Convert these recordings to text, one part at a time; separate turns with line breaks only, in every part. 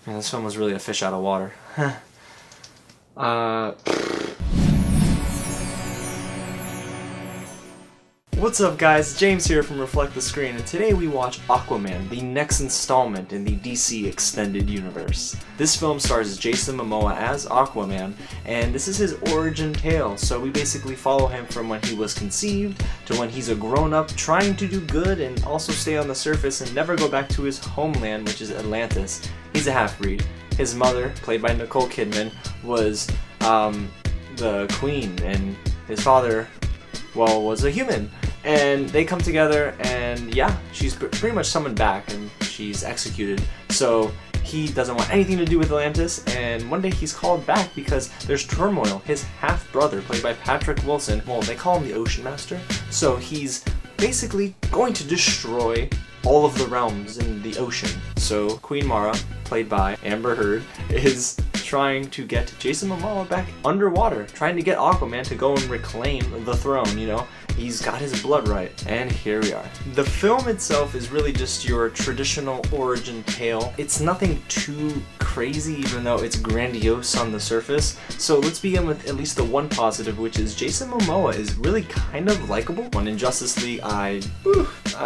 Man, this film was really a fish out of water. What's up guys, James here from Reflect the Screen, and today we watch Aquaman, the next installment in the DC Extended Universe. This film stars Jason Momoa as Aquaman, and this is his origin tale, so we basically follow him from when he was conceived to when he's a grown-up trying to do good and also stay on the surface and never go back to his homeland, which is Atlantis. He's a half-breed. His mother, played by Nicole Kidman, was the queen, and his father, well, was a human. And they come together, and yeah, she's pretty much summoned back, and she's executed. So he doesn't want anything to do with Atlantis, and one day he's called back because there's turmoil. His half-brother, played by Patrick Wilson, well, they call him the Ocean Master, so he's basically going to destroy all of the realms in the ocean. So Queen Mara, played by Amber Heard, is trying to get Jason Momoa back underwater, trying to get Aquaman to go and reclaim the throne, you know? He's got his blood right, and here we are. The film itself is really just your traditional origin tale. It's nothing too crazy, even though it's grandiose on the surface. So let's begin with at least the one positive, which is Jason Momoa is really kind of likable. When in Justice League, I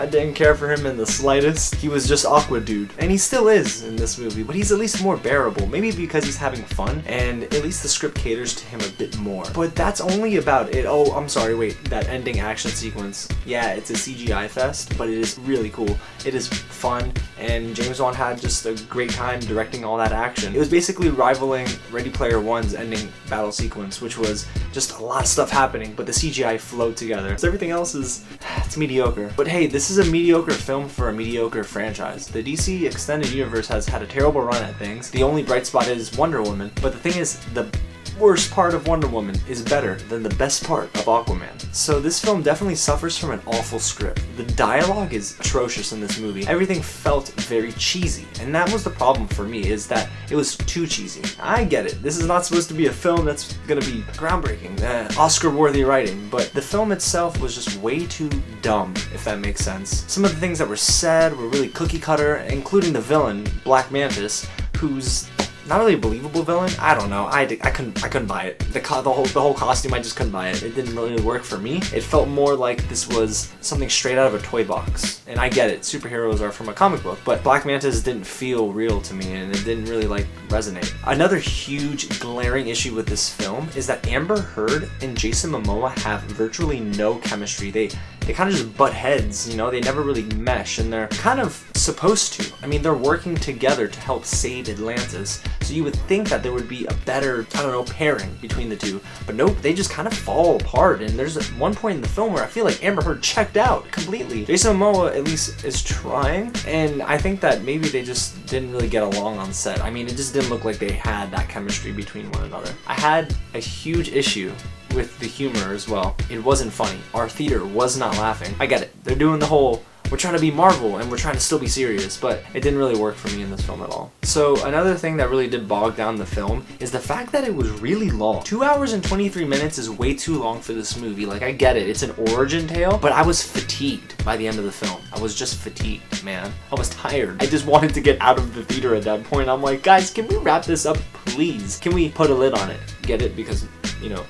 didn't care for him in the slightest. He was just Aqua Dude, and he still is in this movie, but he's at least more bearable. Maybe because he's having fun, and at least the script caters to him a bit more. But that's only about it. Oh, I'm sorry, wait, that ending action sequence. Yeah, it's a CGI fest, but it is really cool. It is fun, and James Wan had just a great time directing all that action. It was basically rivaling Ready Player One's ending battle sequence, which was just a lot of stuff happening, but the CGI flowed together. So everything else is, it's mediocre. But hey, this is a mediocre film for a mediocre franchise. The DC Extended Universe has had a terrible run at things. The only bright spot is Wonder Woman, but the thing is, the worst part of Wonder Woman is better than the best part of Aquaman. So this film definitely suffers from an awful script. The dialogue is atrocious in this movie. Everything felt very cheesy, and that was the problem for me, is that it was too cheesy. I get it. This is not supposed to be a film that's gonna be groundbreaking, Oscar-worthy writing, but the film itself was just way too dumb, if that makes sense. Some of the things that were said were really cookie-cutter, including the villain, Black Mantis, who's not really a believable villain. I don't know. I couldn't buy it. The whole costume, I just couldn't buy it. It didn't really work for me. It felt more like this was something straight out of a toy box. And I get it. Superheroes are from a comic book, but Black Mantis didn't feel real to me, and it didn't really resonate. Another huge glaring issue with this film is that Amber Heard and Jason Momoa have virtually no chemistry. They kind of just butt heads, you know? They never really mesh, and they're kind of supposed to. I mean, they're working together to help save Atlantis, so you would think that there would be a better, I don't know, pairing between the two. But nope, they just kind of fall apart, and there's one point in the film where I feel like Amber Heard checked out completely. Jason Momoa at least is trying, and I think that maybe they just didn't really get along on set. I mean, it just didn't look like they had that chemistry between one another. I had a huge issue with the humor as well. It wasn't funny. Our theater was not laughing. I get it. They're doing the whole, we're trying to be Marvel and we're trying to still be serious, but it didn't really work for me in this film at all. So another thing that really did bog down the film is the fact that it was really long. 2 hours and 23 minutes is way too long for this movie. Like, I get it. It's an origin tale, but I was fatigued by the end of the film. I was just fatigued, man. I was tired. I just wanted to get out of the theater at that point. I'm like, guys, can we wrap this up, please? Can we put a lid on it? Get it? Because, you know,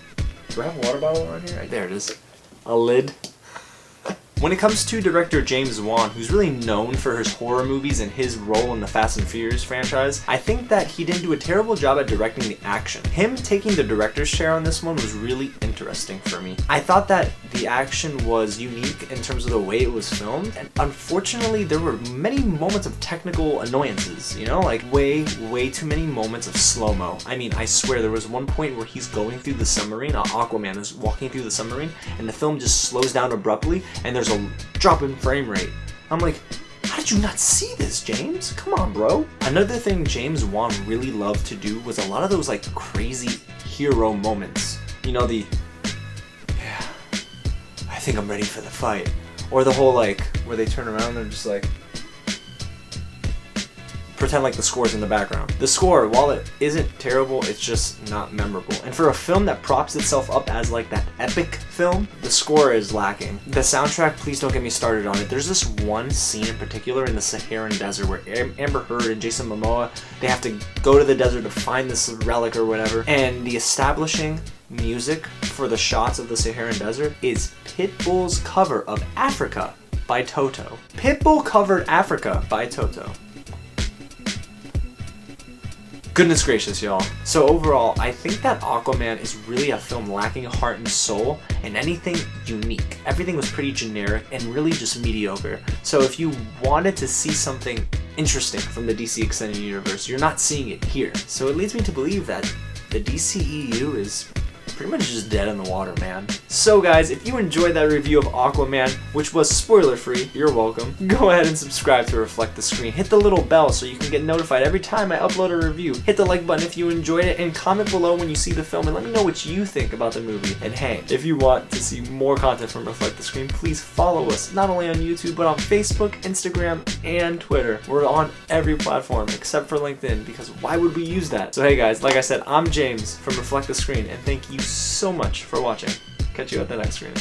do I have a water bottle around here? There it is. A lid. When it comes to director James Wan, who's really known for his horror movies and his role in the Fast and Furious franchise, I think that he didn't do a terrible job at directing the action. Him taking the director's chair on this one was really interesting for me. I thought that the action was unique in terms of the way it was filmed, and unfortunately there were many moments of technical annoyances, you know, like way too many moments of slow-mo. I mean, I swear there was one point where he's going through the submarine, Aquaman is walking through the submarine, and the film just slows down abruptly, and there's a drop in frame rate. I'm like, how did you not see this, James? Come on, bro. Another thing James Wan really loved to do was a lot of those crazy hero moments. You know, the, yeah, I think I'm ready for the fight. Or the whole where they turn around and they're just pretend like the score's in the background. The score, while it isn't terrible, it's just not memorable. And for a film that props itself up as like that epic film, the score is lacking. The soundtrack, please don't get me started on it. There's this one scene in particular in the Saharan desert where Amber Heard and Jason Momoa, they have to go to the desert to find this relic or whatever, and the establishing music for the shots of the Saharan desert is Pitbull's cover of Africa by Toto. Pitbull covered Africa by Toto. Goodness gracious, y'all. So overall, I think that Aquaman is really a film lacking heart and soul and anything unique. Everything was pretty generic and really just mediocre. So if you wanted to see something interesting from the DC Extended Universe, you're not seeing it here. So it leads me to believe that the DCEU is pretty much just dead in the water, man. So guys, if you enjoyed that review of Aquaman, which was spoiler free, you're welcome. Go ahead and subscribe to Reflect the Screen. Hit the little bell so you can get notified every time I upload a review. Hit the like button if you enjoyed it, and comment below when you see the film and let me know what you think about the movie. And hey, if you want to see more content from Reflect the Screen, please follow us, not only on YouTube, but on Facebook, Instagram, and Twitter. We're on every platform except for LinkedIn, because why would we use that? So hey guys, like I said, I'm James from Reflect the Screen, and thank you so much for watching. Catch you at the next screening.